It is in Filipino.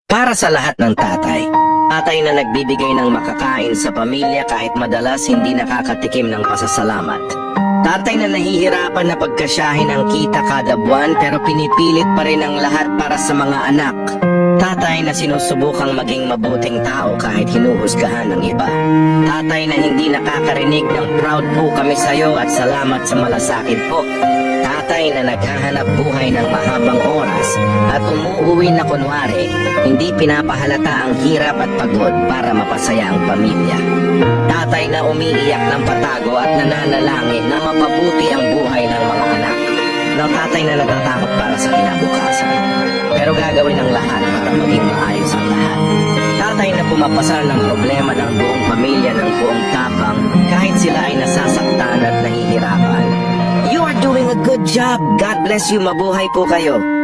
Para sa lahat ng tatay. Tatay na nagbibigay ng makakain sa pamilya kahit madalas hindi nakakatikim ng pasasalamat. Tatay na nahihirapan na pagkasyahin ang kita kada buwan pero pinipilit pa rin ang lahat para sa mga anak. Tatay na sinusubukang maging mabuting tao kahit hinuhusgahan ng iba. Tatay na hindi nakakarinig ng proud po kami sa'yo at salamat sa malasakit po. Tatay na naghahanap buhay ng mahabang oras at umuuwi na kunwari, hindi pinapahalata ang hirap at pagod para mapasaya ang pamilya. Tatay na umiiyak ng patago at nananalangin na mapabuti ang buhay ng mga anak. Ng tatay na natatakot para sa kinabukasan, pero gagawin ang lahat para maging maayos ang lahat. Tatay na pumapasal ng problema ng buong pamilya ng buong tapang kahit sila ay nasasaktan at nahihirapan. You are doing a good job. God bless you. Mabuhay po kayo.